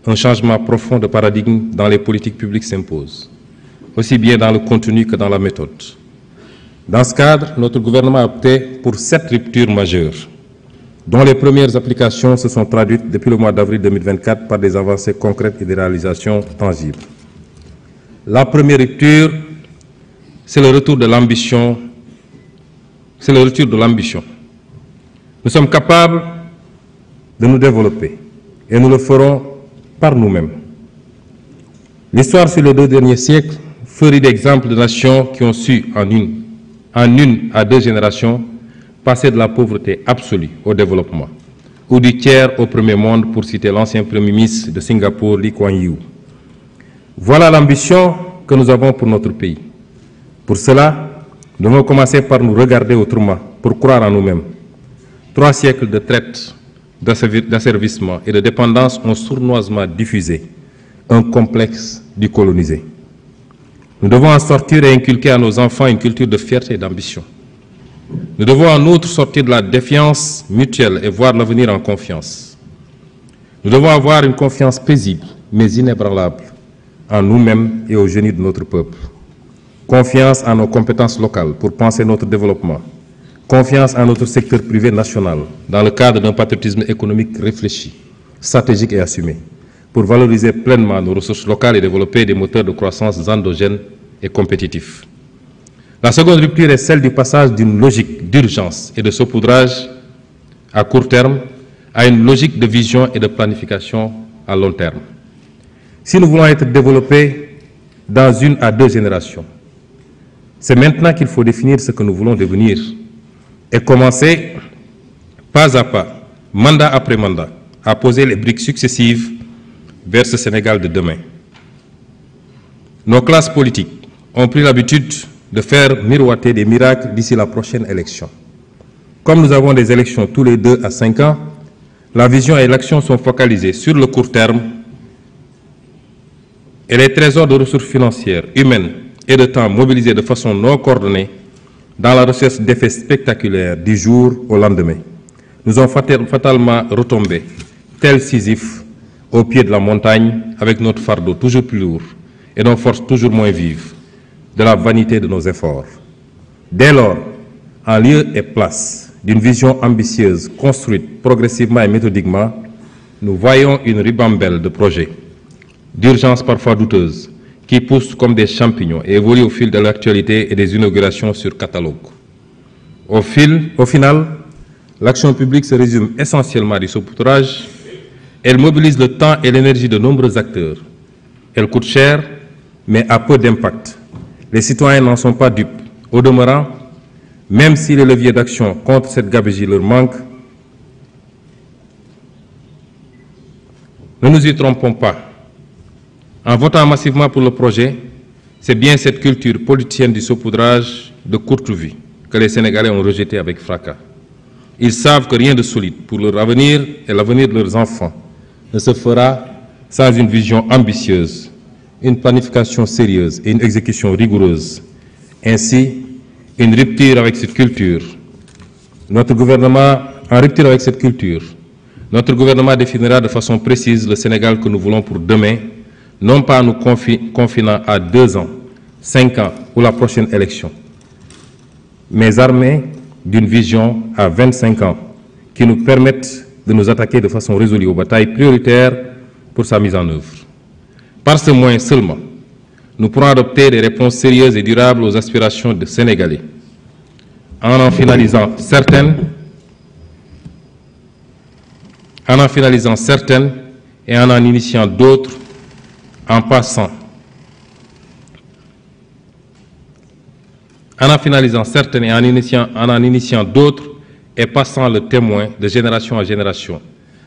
Un changement profond de paradigme dans les politiques publiques s'impose, aussi bien dans le contenu que dans la méthode. Dans ce cadre, notre gouvernement a opté pour 7 ruptures majeures, dont les premières applications se sont traduites depuis le mois d'avril 2024 par des avancées concrètes et des réalisations tangibles. La première rupture, c'est le retour de l'ambition. C'est le retour de l'ambition. Nous sommes capables de nous développer et nous le ferons par nous-mêmes. L'histoire sur les 2 derniers siècles ferait d'exemples de nations qui ont su, en une à 2 générations, passer de la pauvreté absolue au développement, ou du tiers au premier monde, pour citer l'ancien Premier ministre de Singapour, Lee Kuan Yew. Voilà l'ambition que nous avons pour notre pays. Pour cela, nous devons commencer par nous regarder autrement, pour croire en nous-mêmes. 3 siècles de traite, d'asservissement et de dépendance ont sournoisement diffusé un complexe du colonisé. Nous devons en sortir et inculquer à nos enfants une culture de fierté et d'ambition. Nous devons en outre sortir de la défiance mutuelle et voir l'avenir en confiance. Nous devons avoir une confiance paisible, mais inébranlable, en nous-mêmes et au génie de notre peuple. Confiance en nos compétences locales pour penser notre développement. Confiance en notre secteur privé national, dans le cadre d'un patriotisme économique réfléchi, stratégique et assumé, pour valoriser pleinement nos ressources locales et développer des moteurs de croissance endogènes et compétitifs. La seconde rupture est celle du passage d'une logique d'urgence et de saupoudrage à court terme à une logique de vision et de planification à long terme. Si nous voulons être développés dans 1 à 2 générations, c'est maintenant qu'il faut définir ce que nous voulons devenir et commencer, pas à pas, mandat après mandat, à poser les briques successives vers ce Sénégal de demain. Nos classes politiques ont pris l'habitude de faire miroiter des miracles d'ici la prochaine élection. Comme nous avons des élections tous les 2 à 5 ans, la vision et l'action sont focalisées sur le court terme et les trésors de ressources financières, humaines et de temps mobilisés de façon non coordonnée dans la recherche d'effets spectaculaires du jour au lendemain, nous ont fatalement retombé, tel Sisyphe, au pied de la montagne, avec notre fardeau toujours plus lourd et nos forces toujours moins vives, de la vanité de nos efforts. Dès lors, en lieu et place d'une vision ambitieuse, construite progressivement et méthodiquement, nous voyons une ribambelle de projets, d'urgences parfois douteuses, qui poussent comme des champignons et évoluent au fil de l'actualité et des inaugurations sur catalogue. Au final, l'action publique se résume essentiellement à du saupoudrage. Elle mobilise le temps et l'énergie de nombreux acteurs. Elle coûte cher, mais a peu d'impact. Les citoyens n'en sont pas dupes. Au demeurant, même si les leviers d'action contre cette gabegie leur manquent, ne nous y trompons pas. En votant massivement pour le projet, c'est bien cette culture politicienne du saupoudrage de courte vie que les Sénégalais ont rejetée avec fracas. Ils savent que rien de solide pour leur avenir et l'avenir de leurs enfants ne se fera sans une vision ambitieuse, une planification sérieuse et une exécution rigoureuse. Ainsi, une rupture avec cette culture. Notre gouvernement, en rupture avec cette culture, notre gouvernement définira de façon précise le Sénégal que nous voulons pour demain, non pas en nous confinant à 2 ans, 5 ans ou la prochaine élection, mais armés d'une vision à 25 ans qui nous permette de nous attaquer de façon résolue aux batailles prioritaires pour sa mise en œuvre. Par ce moyen seulement, nous pourrons adopter des réponses sérieuses et durables aux aspirations des Sénégalais, en finalisant certaines et en initiant d'autres, en finalisant certaines et en initiant d'autres et passant le témoin de génération en génération,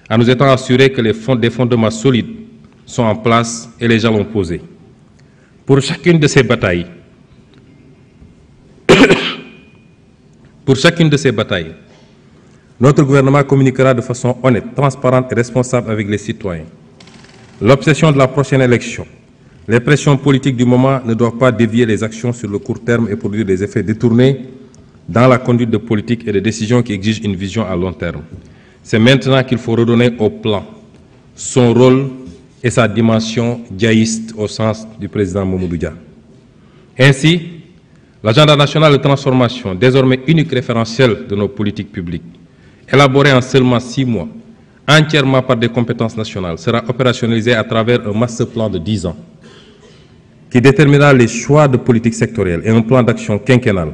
en nous étant assurés que des fondements solides sont en place et les jalons posés. Pour chacune de ces batailles, notre gouvernement communiquera de façon honnête, transparente et responsable avec les citoyens. L'obsession de la prochaine élection, les pressions politiques du moment ne doivent pas dévier les actions sur le court terme et produire des effets détournés dans la conduite de politique et de décisions qui exigent une vision à long terme. C'est maintenant qu'il faut redonner au plan son rôle et sa dimension diaïste au sens du président Mamadou Dia. Ainsi, l'agenda national de transformation, désormais unique référentiel de nos politiques publiques, élaboré en seulement 6 mois, entièrement par des compétences nationales, sera opérationnalisé à travers un master plan de 10 ans qui déterminera les choix de politique sectorielle et un plan d'action quinquennal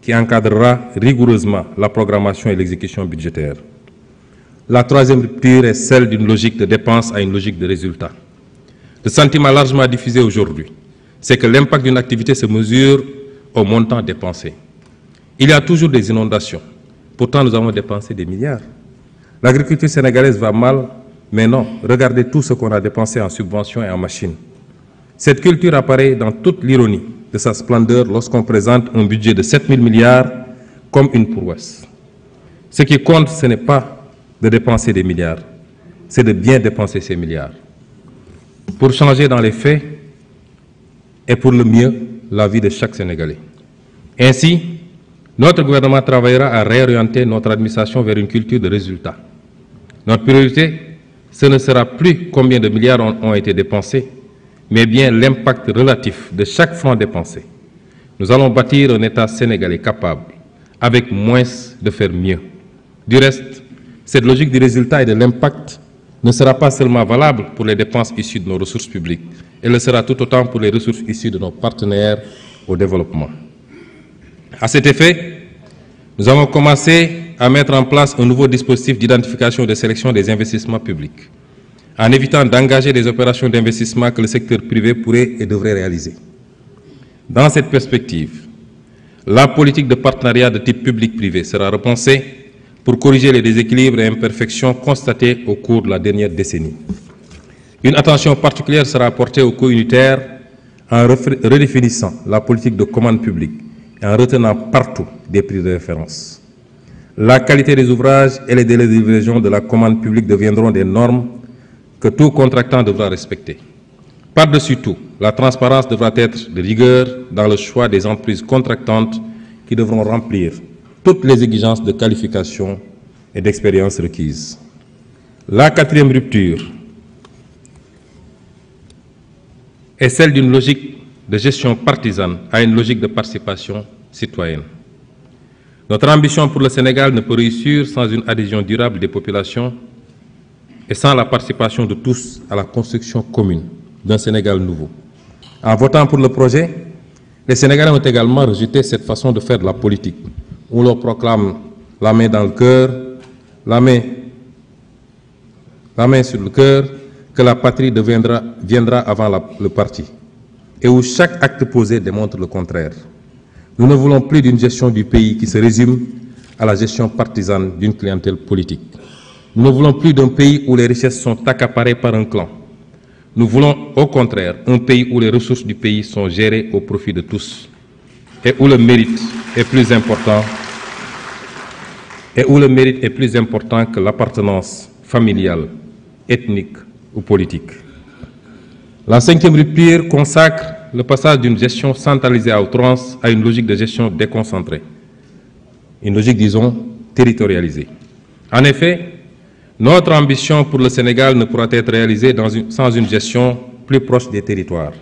qui encadrera rigoureusement la programmation et l'exécution budgétaire. La troisième rupture est celle d'une logique de dépense à une logique de résultat. Le sentiment largement diffusé aujourd'hui, c'est que l'impact d'une activité se mesure au montant dépensé. Il y a toujours des inondations. Pourtant, nous avons dépensé des milliards. L'agriculture sénégalaise va mal, mais non. Regardez tout ce qu'on a dépensé en subventions et en machines. Cette culture apparaît dans toute l'ironie de sa splendeur lorsqu'on présente un budget de 7 000 milliards comme une prouesse. Ce qui compte, ce n'est pas de dépenser des milliards, c'est de bien dépenser ces milliards. Pour changer dans les faits et pour le mieux la vie de chaque Sénégalais. Ainsi, notre gouvernement travaillera à réorienter notre administration vers une culture de résultats. Notre priorité, ce ne sera plus combien de milliards ont été dépensés, mais bien l'impact relatif de chaque franc dépensé. Nous allons bâtir un État sénégalais capable, avec moins, de faire mieux. Du reste, cette logique du résultat et de l'impact ne sera pas seulement valable pour les dépenses issues de nos ressources publiques, elle le sera tout autant pour les ressources issues de nos partenaires au développement. À cet effet, nous avons commencé à mettre en place un nouveau dispositif d'identification et de sélection des investissements publics, en évitant d'engager des opérations d'investissement que le secteur privé pourrait et devrait réaliser. Dans cette perspective, la politique de partenariat de type public-privé sera repensée pour corriger les déséquilibres et imperfections constatés au cours de la dernière décennie. Une attention particulière sera apportée aux coûts unitaires en redéfinissant la politique de commande publique et en retenant partout des prix de référence. La qualité des ouvrages et les délais de livraison de la commande publique deviendront des normes que tout contractant devra respecter. Par-dessus tout, la transparence devra être de rigueur dans le choix des entreprises contractantes qui devront remplir toutes les exigences de qualification et d'expérience requises. La quatrième rupture est celle d'une logique de gestion partisane à une logique de participation citoyenne. Notre ambition pour le Sénégal ne peut réussir sans une adhésion durable des populations et sans la participation de tous à la construction commune d'un Sénégal nouveau. En votant pour le projet, les Sénégalais ont également rejeté cette façon de faire de la politique, où l'on proclame la main dans le cœur, la main sur le cœur, que la patrie viendra avant le parti, et où chaque acte posé démontre le contraire. Nous ne voulons plus d'une gestion du pays qui se résume à la gestion partisane d'une clientèle politique. Nous ne voulons plus d'un pays où les richesses sont accaparées par un clan. Nous voulons, au contraire, un pays où les ressources du pays sont gérées au profit de tous et où le mérite est plus important que l'appartenance familiale, ethnique ou politique. La cinquième rupture consacre le passage d'une gestion centralisée à outrance à une logique de gestion déconcentrée, une logique, disons, territorialisée. En effet, notre ambition pour le Sénégal ne pourra être réalisée sans une gestion plus proche des territoires.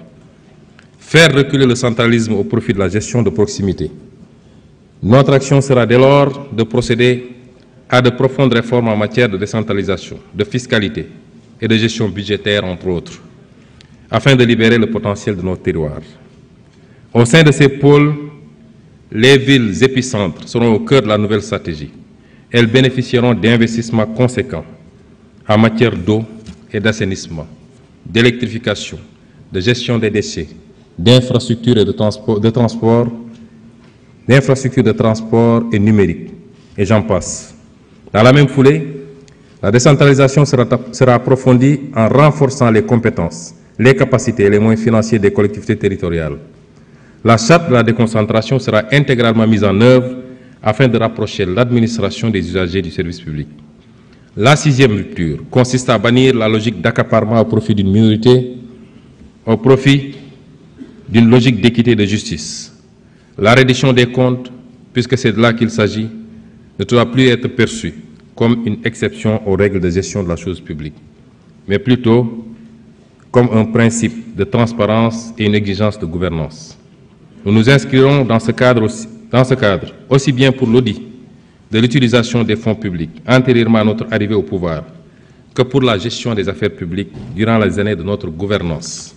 Faire reculer le centralisme au profit de la gestion de proximité. Notre action sera dès lors de procéder à de profondes réformes en matière de décentralisation, de fiscalité et de gestion budgétaire, entre autres, afin de libérer le potentiel de nos terroirs. Au sein de ces pôles, les villes épicentres seront au cœur de la nouvelle stratégie. Elles bénéficieront d'investissements conséquents en matière d'eau et d'assainissement, d'électrification, de gestion des déchets, d'infrastructures de transport et numérique, et j'en passe. Dans la même foulée, la décentralisation sera approfondie en renforçant les compétences, les capacités et les moyens financiers des collectivités territoriales. La charte de la déconcentration sera intégralement mise en œuvre afin de rapprocher l'administration des usagers du service public. La sixième rupture consiste à bannir la logique d'accaparement au profit d'une minorité, au profit d'une logique d'équité et de justice. La reddition des comptes, puisque c'est de là qu'il s'agit, ne doit plus être perçue comme une exception aux règles de gestion de la chose publique. mais plutôt comme un principe de transparence et une exigence de gouvernance. Nous nous inscrirons dans ce cadre, aussi bien pour l'audit de l'utilisation des fonds publics antérieurement à notre arrivée au pouvoir, que pour la gestion des affaires publiques durant les années de notre gouvernance.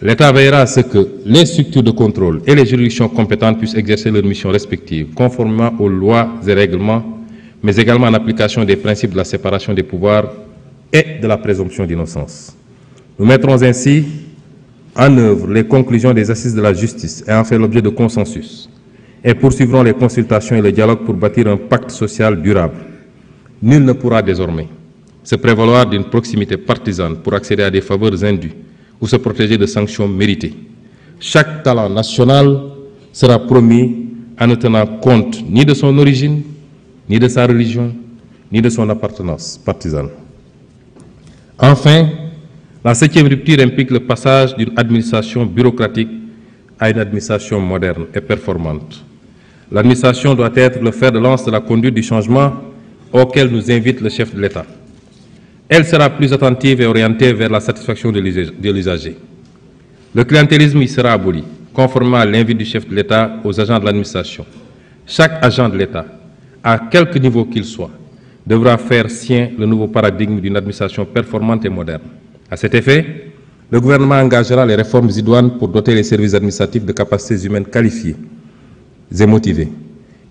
L'État veillera à ce que les structures de contrôle et les juridictions compétentes puissent exercer leurs missions respectives, conformément aux lois et règlements, mais également en application des principes de la séparation des pouvoirs et de la présomption d'innocence. Nous mettrons ainsi en œuvre les conclusions des assises de la justice et en faire l'objet de consensus, et poursuivrons les consultations et le dialogue pour bâtir un pacte social durable. Nul ne pourra désormais se prévaloir d'une proximité partisane pour accéder à des faveurs indues ou se protéger de sanctions méritées. Chaque talent national sera promis en ne tenant compte ni de son origine, ni de sa religion, ni de son appartenance partisane. Enfin, la 7e rupture implique le passage d'une administration bureaucratique à une administration moderne et performante. L'administration doit être le fer de lance de la conduite du changement auquel nous invite le chef de l'État. Elle sera plus attentive et orientée vers la satisfaction de l'usager. Le clientélisme y sera aboli, conformément à l'invite du chef de l'État aux agents de l'administration. Chaque agent de l'État, à quelque niveau qu'il soit, devra faire sien le nouveau paradigme d'une administration performante et moderne. À cet effet, le gouvernement engagera les réformes idoines pour doter les services administratifs de capacités humaines qualifiées et motivées,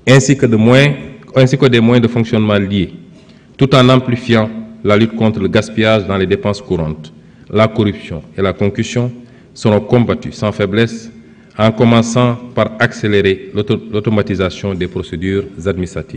ainsi que des moyens de fonctionnement liés, tout en amplifiant la lutte contre le gaspillage dans les dépenses courantes. La corruption et la concussion seront combattues sans faiblesse, en commençant par accélérer l'automatisation des procédures administratives.